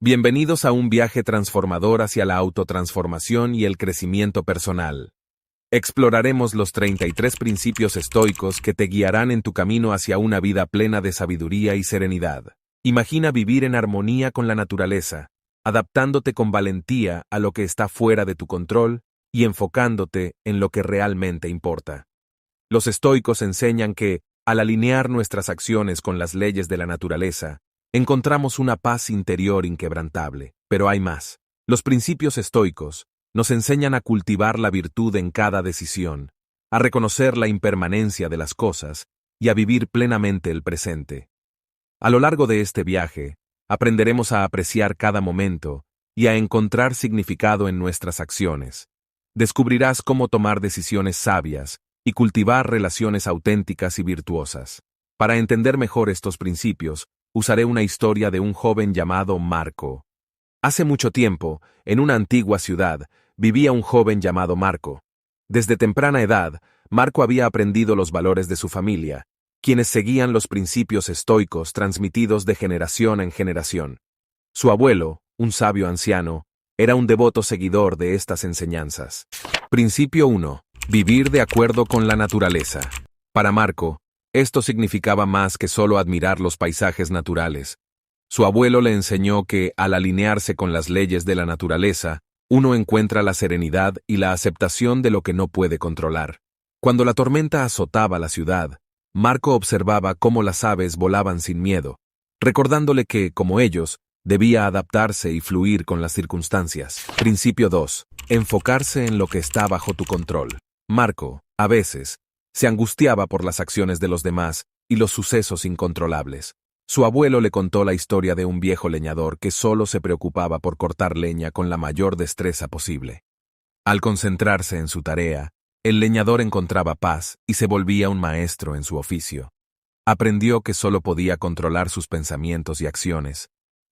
Bienvenidos a un viaje transformador hacia la autotransformación y el crecimiento personal. Exploraremos los 33 principios estoicos que te guiarán en tu camino hacia una vida plena de sabiduría y serenidad. Imagina vivir en armonía con la naturaleza, adaptándote con valentía a lo que está fuera de tu control y enfocándote en lo que realmente importa. Los estoicos enseñan que, al alinear nuestras acciones con las leyes de la naturaleza, encontramos una paz interior inquebrantable. Pero hay más. Los principios estoicos nos enseñan a cultivar la virtud en cada decisión, a reconocer la impermanencia de las cosas y a vivir plenamente el presente. A lo largo de este viaje, aprenderemos a apreciar cada momento y a encontrar significado en nuestras acciones. Descubrirás cómo tomar decisiones sabias y cultivar relaciones auténticas y virtuosas. Para entender mejor estos principios, usaré una historia de un joven llamado Marco. Hace mucho tiempo, en una antigua ciudad, vivía un joven llamado Marco. Desde temprana edad, Marco había aprendido los valores de su familia, quienes seguían los principios estoicos transmitidos de generación en generación. Su abuelo, un sabio anciano, era un devoto seguidor de estas enseñanzas. Principio 1. Vivir de acuerdo con la naturaleza. Para Marco, esto significaba más que solo admirar los paisajes naturales. Su abuelo le enseñó que, al alinearse con las leyes de la naturaleza, uno encuentra la serenidad y la aceptación de lo que no puede controlar. Cuando la tormenta azotaba la ciudad, Marco observaba cómo las aves volaban sin miedo, recordándole que, como ellos, debía adaptarse y fluir con las circunstancias. Principio 2. Enfocarse en lo que está bajo tu control. Marco, a veces, se angustiaba por las acciones de los demás y los sucesos incontrolables. Su abuelo le contó la historia de un viejo leñador que solo se preocupaba por cortar leña con la mayor destreza posible. Al concentrarse en su tarea, el leñador encontraba paz y se volvía un maestro en su oficio. Aprendió que solo podía controlar sus pensamientos y acciones,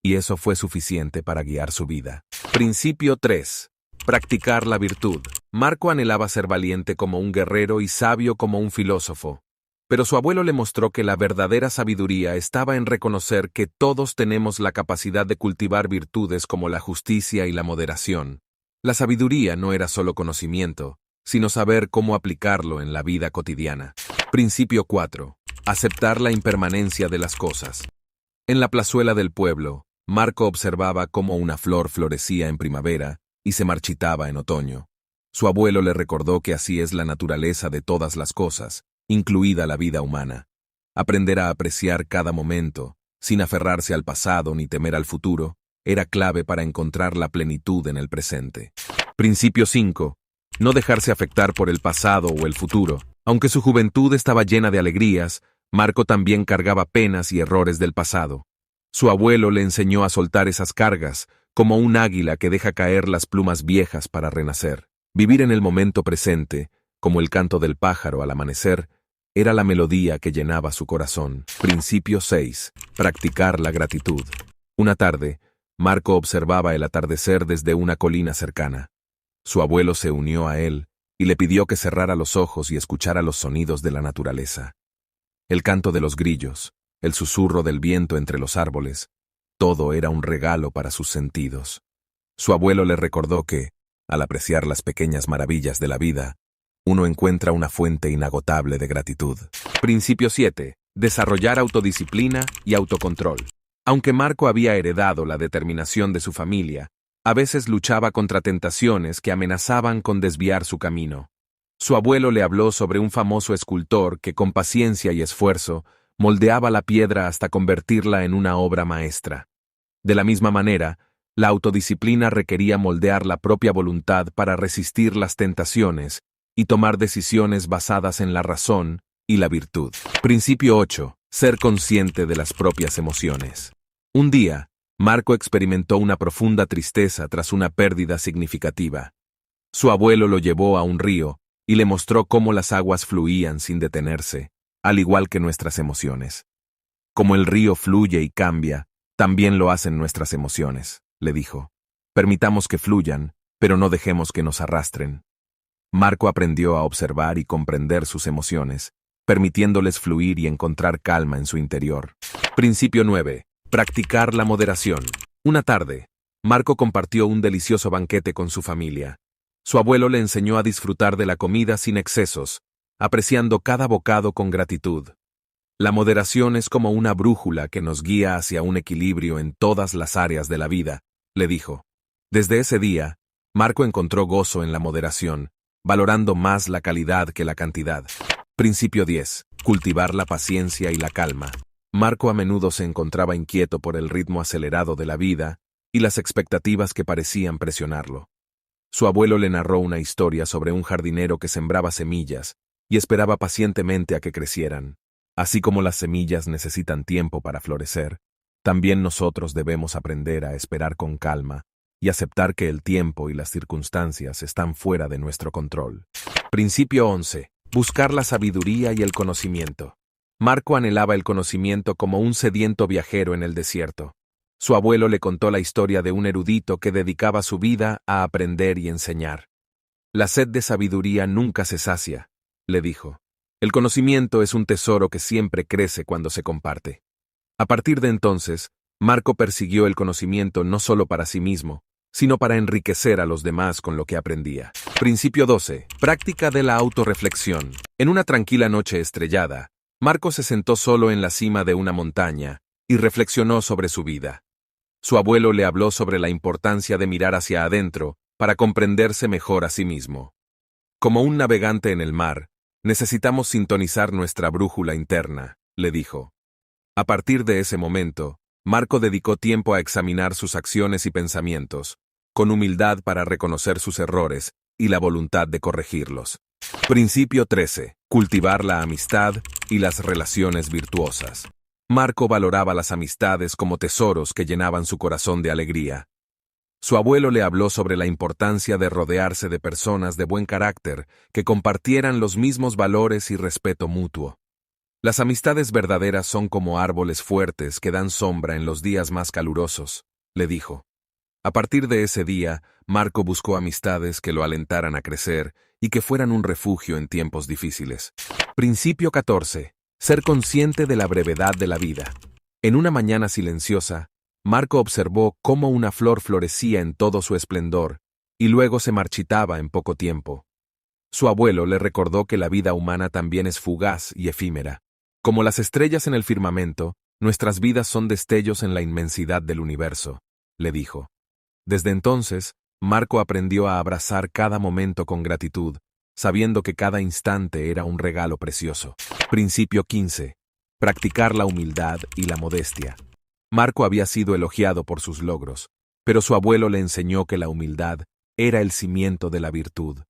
y eso fue suficiente para guiar su vida. Principio 3. Practicar la virtud. Marco anhelaba ser valiente como un guerrero y sabio como un filósofo. Pero su abuelo le mostró que la verdadera sabiduría estaba en reconocer que todos tenemos la capacidad de cultivar virtudes como la justicia y la moderación. La sabiduría no era solo conocimiento, sino saber cómo aplicarlo en la vida cotidiana. Principio 4. Aceptar la impermanencia de las cosas. En la plazuela del pueblo, Marco observaba cómo una flor florecía en primavera y se marchitaba en otoño. Su abuelo le recordó que así es la naturaleza de todas las cosas, incluida la vida humana. Aprender a apreciar cada momento, sin aferrarse al pasado ni temer al futuro, era clave para encontrar la plenitud en el presente. Principio 5. No dejarse afectar por el pasado o el futuro. Aunque su juventud estaba llena de alegrías, Marco también cargaba penas y errores del pasado. Su abuelo le enseñó a soltar esas cargas, como un águila que deja caer las plumas viejas para renacer. Vivir en el momento presente, como el canto del pájaro al amanecer, era la melodía que llenaba su corazón. Principio 6. Practicar la gratitud. Una tarde, Marco observaba el atardecer desde una colina cercana. Su abuelo se unió a él y le pidió que cerrara los ojos y escuchara los sonidos de la naturaleza. El canto de los grillos, el susurro del viento entre los árboles, todo era un regalo para sus sentidos. Su abuelo le recordó que, al apreciar las pequeñas maravillas de la vida, uno encuentra una fuente inagotable de gratitud. Principio 7. Desarrollar autodisciplina y autocontrol. Aunque Marco había heredado la determinación de su familia, a veces luchaba contra tentaciones que amenazaban con desviar su camino. Su abuelo le habló sobre un famoso escultor que con paciencia y esfuerzo moldeaba la piedra hasta convertirla en una obra maestra. De la misma manera, la autodisciplina requería moldear la propia voluntad para resistir las tentaciones y tomar decisiones basadas en la razón y la virtud. Principio 8. Ser consciente de las propias emociones. Un día, Marco experimentó una profunda tristeza tras una pérdida significativa. Su abuelo lo llevó a un río y le mostró cómo las aguas fluían sin detenerse, al igual que nuestras emociones. Como el río fluye y cambia, también lo hacen nuestras emociones, le dijo. Permitamos que fluyan, pero no dejemos que nos arrastren. Marco aprendió a observar y comprender sus emociones, permitiéndoles fluir y encontrar calma en su interior. Principio 9. Practicar la moderación. Una tarde, Marco compartió un delicioso banquete con su familia. Su abuelo le enseñó a disfrutar de la comida sin excesos, apreciando cada bocado con gratitud. La moderación es como una brújula que nos guía hacia un equilibrio en todas las áreas de la vida, le dijo. Desde ese día, Marco encontró gozo en la moderación, valorando más la calidad que la cantidad. Principio 10. Cultivar la paciencia y la calma. Marco a menudo se encontraba inquieto por el ritmo acelerado de la vida y las expectativas que parecían presionarlo. Su abuelo le narró una historia sobre un jardinero que sembraba semillas y esperaba pacientemente a que crecieran. Así como las semillas necesitan tiempo para florecer, también nosotros debemos aprender a esperar con calma y aceptar que el tiempo y las circunstancias están fuera de nuestro control. Principio 11. Buscar la sabiduría y el conocimiento. Marco anhelaba el conocimiento como un sediento viajero en el desierto. Su abuelo le contó la historia de un erudito que dedicaba su vida a aprender y enseñar. La sed de sabiduría nunca se sacia, le dijo. El conocimiento es un tesoro que siempre crece cuando se comparte. A partir de entonces, Marco persiguió el conocimiento no solo para sí mismo, sino para enriquecer a los demás con lo que aprendía. Principio 12. Práctica de la autorreflexión. En una tranquila noche estrellada, Marco se sentó solo en la cima de una montaña y reflexionó sobre su vida. Su abuelo le habló sobre la importancia de mirar hacia adentro para comprenderse mejor a sí mismo. Como un navegante en el mar, necesitamos sintonizar nuestra brújula interna, le dijo. A partir de ese momento, Marco dedicó tiempo a examinar sus acciones y pensamientos, con humildad para reconocer sus errores y la voluntad de corregirlos. Principio 13. Cultivar la amistad y las relaciones virtuosas. Marco valoraba las amistades como tesoros que llenaban su corazón de alegría. Su abuelo le habló sobre la importancia de rodearse de personas de buen carácter que compartieran los mismos valores y respeto mutuo. Las amistades verdaderas son como árboles fuertes que dan sombra en los días más calurosos, le dijo. A partir de ese día, Marco buscó amistades que lo alentaran a crecer y que fueran un refugio en tiempos difíciles. Principio 14. Ser consciente de la brevedad de la vida. En una mañana silenciosa, Marco observó cómo una flor florecía en todo su esplendor y luego se marchitaba en poco tiempo. Su abuelo le recordó que la vida humana también es fugaz y efímera. Como las estrellas en el firmamento, nuestras vidas son destellos en la inmensidad del universo, le dijo. Desde entonces, Marco aprendió a abrazar cada momento con gratitud, sabiendo que cada instante era un regalo precioso. Principio 15. Practicar la humildad y la modestia. Marco había sido elogiado por sus logros, pero su abuelo le enseñó que la humildad era el cimiento de la virtud.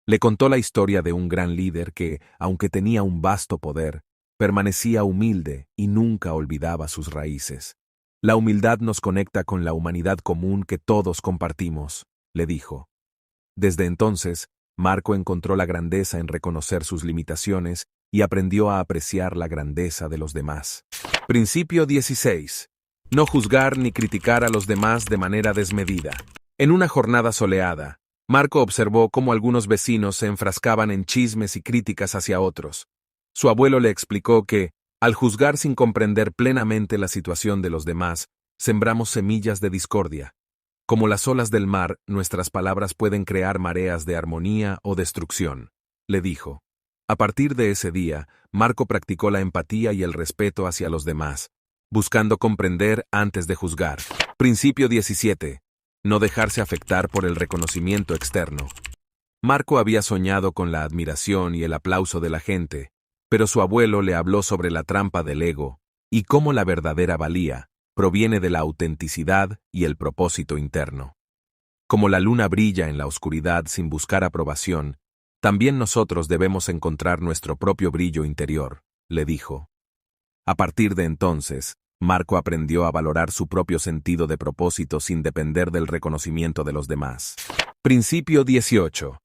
Le contó la historia de un gran líder que, aunque tenía un vasto poder, permanecía humilde y nunca olvidaba sus raíces. La humildad nos conecta con la humanidad común que todos compartimos, le dijo. Desde entonces, Marco encontró la grandeza en reconocer sus limitaciones y aprendió a apreciar la grandeza de los demás. Principio 16. No juzgar ni criticar a los demás de manera desmedida. En una jornada soleada, Marco observó cómo algunos vecinos se enfrascaban en chismes y críticas hacia otros. Su abuelo le explicó que, al juzgar sin comprender plenamente la situación de los demás, sembramos semillas de discordia. Como las olas del mar, nuestras palabras pueden crear mareas de armonía o destrucción, le dijo. A partir de ese día, Marco practicó la empatía y el respeto hacia los demás, buscando comprender antes de juzgar. Principio 17. No dejarse afectar por el reconocimiento externo. Marco había soñado con la admiración y el aplauso de la gente, pero su abuelo le habló sobre la trampa del ego y cómo la verdadera valía proviene de la autenticidad y el propósito interno. Como la luna brilla en la oscuridad sin buscar aprobación, también nosotros debemos encontrar nuestro propio brillo interior, le dijo. A partir de entonces, Marco aprendió a valorar su propio sentido de propósito sin depender del reconocimiento de los demás. Principio 18.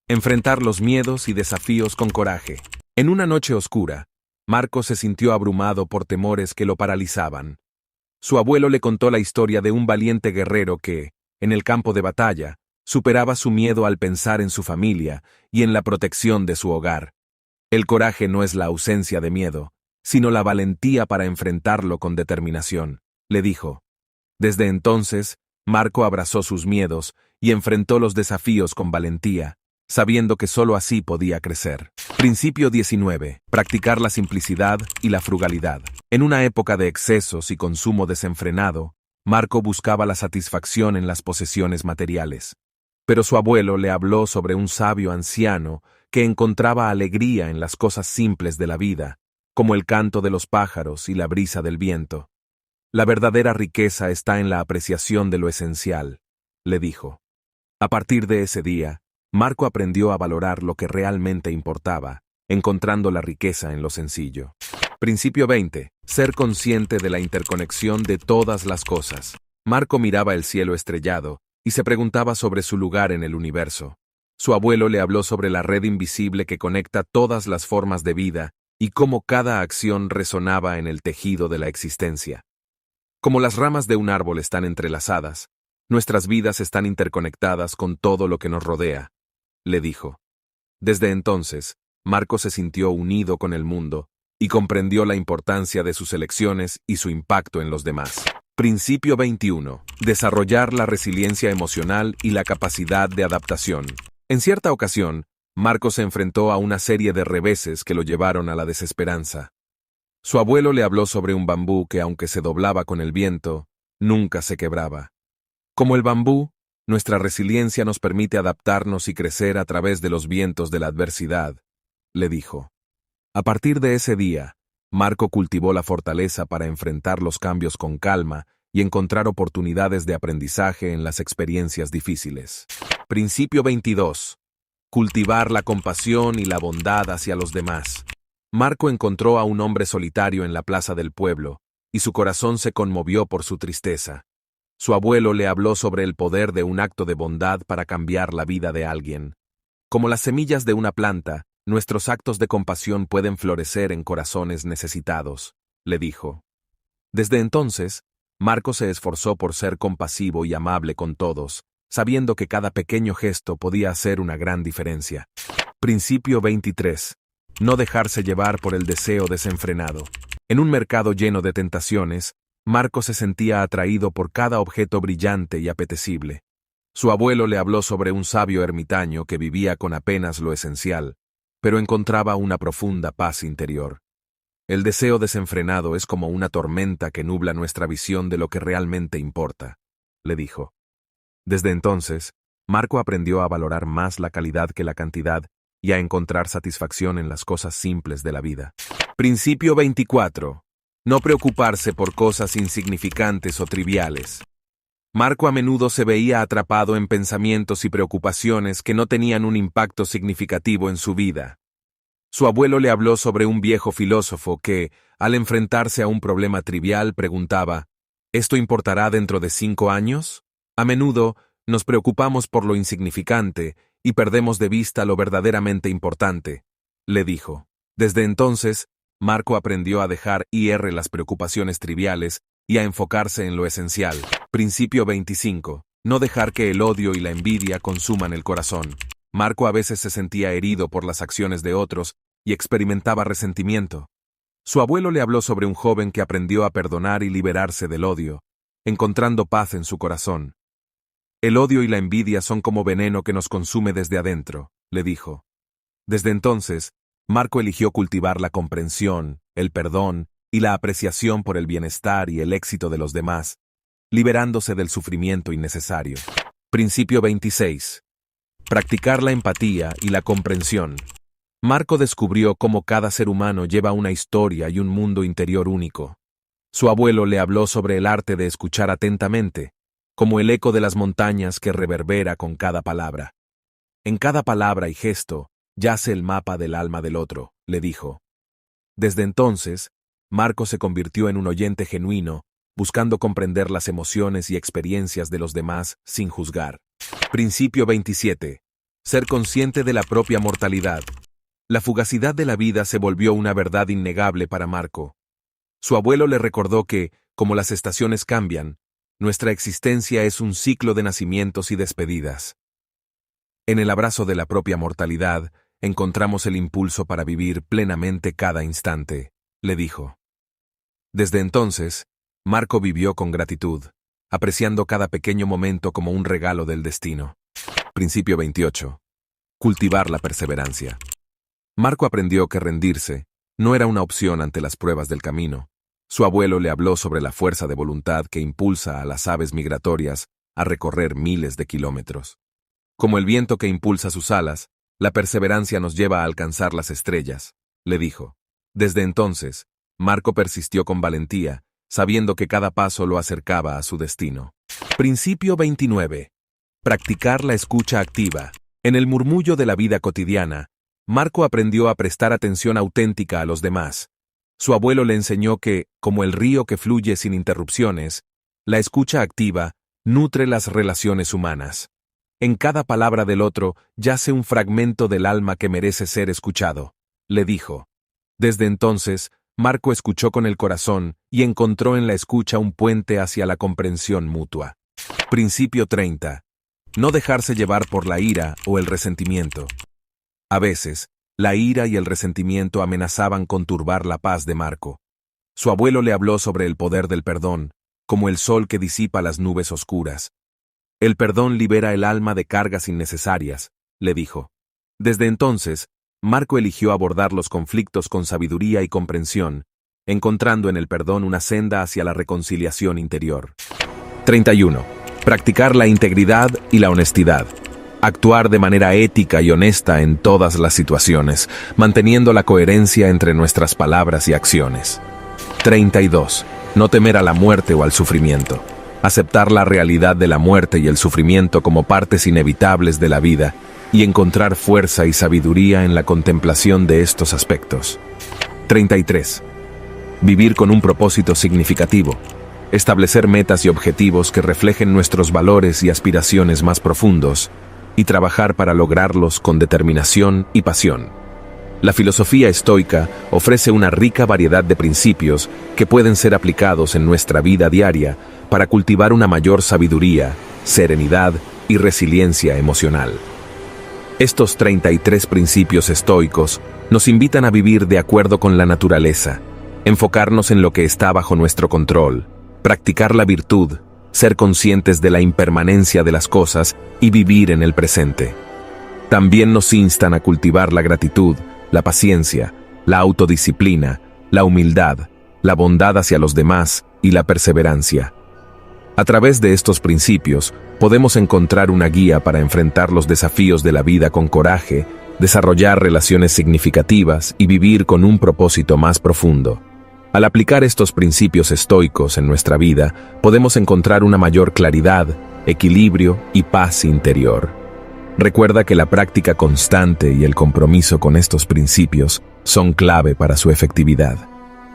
Enfrentar los miedos y desafíos con coraje. En una noche oscura, Marco se sintió abrumado por temores que lo paralizaban. Su abuelo le contó la historia de un valiente guerrero que, en el campo de batalla, superaba su miedo al pensar en su familia y en la protección de su hogar. El coraje no es la ausencia de miedo, sino la valentía para enfrentarlo con determinación, le dijo. Desde entonces, Marco abrazó sus miedos y enfrentó los desafíos con valentía, sabiendo que sólo así podía crecer. Principio 19. Practicar la simplicidad y la frugalidad. En una época de excesos y consumo desenfrenado, Marco buscaba la satisfacción en las posesiones materiales. Pero su abuelo le habló sobre un sabio anciano que encontraba alegría en las cosas simples de la vida, como el canto de los pájaros y la brisa del viento. La verdadera riqueza está en la apreciación de lo esencial, le dijo. A partir de ese día, Marco aprendió a valorar lo que realmente importaba, encontrando la riqueza en lo sencillo. Principio 20. Ser consciente de la interconexión de todas las cosas. Marco miraba el cielo estrellado y se preguntaba sobre su lugar en el universo. Su abuelo le habló sobre la red invisible que conecta todas las formas de vida y cómo cada acción resonaba en el tejido de la existencia. Como las ramas de un árbol están entrelazadas, nuestras vidas están interconectadas con todo lo que nos rodea, le dijo. Desde entonces, Marco se sintió unido con el mundo y comprendió la importancia de sus elecciones y su impacto en los demás. Principio 21. Desarrollar la resiliencia emocional y la capacidad de adaptación. En cierta ocasión, Marco se enfrentó a una serie de reveses que lo llevaron a la desesperanza. Su abuelo le habló sobre un bambú que, aunque se doblaba con el viento, nunca se quebraba. Como el bambú, nuestra resiliencia nos permite adaptarnos y crecer a través de los vientos de la adversidad, le dijo. A partir de ese día, Marco cultivó la fortaleza para enfrentar los cambios con calma y encontrar oportunidades de aprendizaje en las experiencias difíciles. Principio 22. Cultivar la compasión y la bondad hacia los demás. Marco encontró a un hombre solitario en la plaza del pueblo, y su corazón se conmovió por su tristeza. Su abuelo le habló sobre el poder de un acto de bondad para cambiar la vida de alguien. Como las semillas de una planta, nuestros actos de compasión pueden florecer en corazones necesitados, le dijo. Desde entonces, Marco se esforzó por ser compasivo y amable con todos, sabiendo que cada pequeño gesto podía hacer una gran diferencia. Principio 23. No dejarse llevar por el deseo desenfrenado. En un mercado lleno de tentaciones, Marco se sentía atraído por cada objeto brillante y apetecible. Su abuelo le habló sobre un sabio ermitaño que vivía con apenas lo esencial, pero encontraba una profunda paz interior. El deseo desenfrenado es como una tormenta que nubla nuestra visión de lo que realmente importa, le dijo. Desde entonces, Marco aprendió a valorar más la calidad que la cantidad y a encontrar satisfacción en las cosas simples de la vida. Principio 24. No preocuparse por cosas insignificantes o triviales. Marco a menudo se veía atrapado en pensamientos y preocupaciones que no tenían un impacto significativo en su vida. Su abuelo le habló sobre un viejo filósofo que, al enfrentarse a un problema trivial, preguntaba, ¿esto importará dentro de 5 años? A menudo, nos preocupamos por lo insignificante y perdemos de vista lo verdaderamente importante, le dijo. Desde entonces, Marco aprendió a dejar ir las preocupaciones triviales y a enfocarse en lo esencial. Principio 25. No dejar que el odio y la envidia consuman el corazón. Marco a veces se sentía herido por las acciones de otros y experimentaba resentimiento. Su abuelo le habló sobre un joven que aprendió a perdonar y liberarse del odio, encontrando paz en su corazón. El odio y la envidia son como veneno que nos consume desde adentro, le dijo. Desde entonces, Marco eligió cultivar la comprensión, el perdón y la apreciación por el bienestar y el éxito de los demás, liberándose del sufrimiento innecesario. Principio 26. Practicar la empatía y la comprensión. Marco descubrió cómo cada ser humano lleva una historia y un mundo interior único. Su abuelo le habló sobre el arte de escuchar atentamente, como el eco de las montañas que reverbera con cada palabra. En cada palabra y gesto yace el mapa del alma del otro, le dijo. Desde entonces, Marco se convirtió en un oyente genuino, buscando comprender las emociones y experiencias de los demás sin juzgar. Principio 27. Ser consciente de la propia mortalidad. La fugacidad de la vida se volvió una verdad innegable para Marco. Su abuelo le recordó que, como las estaciones cambian, nuestra existencia es un ciclo de nacimientos y despedidas. En el abrazo de la propia mortalidad, encontramos el impulso para vivir plenamente cada instante, le dijo. Desde entonces, Marco vivió con gratitud, apreciando cada pequeño momento como un regalo del destino. Principio 28. Cultivar la perseverancia. Marco aprendió que rendirse no era una opción ante las pruebas del camino. Su abuelo le habló sobre la fuerza de voluntad que impulsa a las aves migratorias a recorrer miles de kilómetros. Como el viento que impulsa sus alas, la perseverancia nos lleva a alcanzar las estrellas, le dijo. Desde entonces, Marco persistió con valentía, sabiendo que cada paso lo acercaba a su destino. Principio 29. Practicar la escucha activa. En el murmullo de la vida cotidiana, Marco aprendió a prestar atención auténtica a los demás. Su abuelo le enseñó que, como el río que fluye sin interrupciones, la escucha activa nutre las relaciones humanas. En cada palabra del otro yace un fragmento del alma que merece ser escuchado, le dijo. Desde entonces, Marco escuchó con el corazón y encontró en la escucha un puente hacia la comprensión mutua. Principio 30. No dejarse llevar por la ira o el resentimiento. A veces, la ira y el resentimiento amenazaban con turbar la paz de Marco. Su abuelo le habló sobre el poder del perdón, como el sol que disipa las nubes oscuras. El perdón libera el alma de cargas innecesarias, le dijo. Desde entonces, Marco eligió abordar los conflictos con sabiduría y comprensión, encontrando en el perdón una senda hacia la reconciliación interior. 31. Practicar la integridad y la honestidad. Actuar de manera ética y honesta en todas las situaciones, manteniendo la coherencia entre nuestras palabras y acciones. 32. No temer a la muerte o al sufrimiento. Aceptar la realidad de la muerte y el sufrimiento como partes inevitables de la vida y encontrar fuerza y sabiduría en la contemplación de estos aspectos. 33. Vivir con un propósito significativo. Establecer metas y objetivos que reflejen nuestros valores y aspiraciones más profundos y trabajar para lograrlos con determinación y pasión. La filosofía estoica ofrece una rica variedad de principios que pueden ser aplicados en nuestra vida diaria para cultivar una mayor sabiduría, serenidad y resiliencia emocional. Estos 33 principios estoicos nos invitan a vivir de acuerdo con la naturaleza, enfocarnos en lo que está bajo nuestro control, practicar la virtud, ser conscientes de la impermanencia de las cosas y vivir en el presente. También nos instan a cultivar la gratitud, la paciencia, la autodisciplina, la humildad, la bondad hacia los demás y la perseverancia. A través de estos principios, podemos encontrar una guía para enfrentar los desafíos de la vida con coraje, desarrollar relaciones significativas y vivir con un propósito más profundo. Al aplicar estos principios estoicos en nuestra vida, podemos encontrar una mayor claridad, equilibrio y paz interior. Recuerda que la práctica constante y el compromiso con estos principios son clave para su efectividad.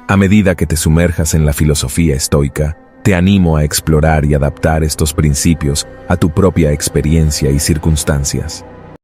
A medida que te sumerjas en la filosofía estoica, te animo a explorar y adaptar estos principios a tu propia experiencia y circunstancias.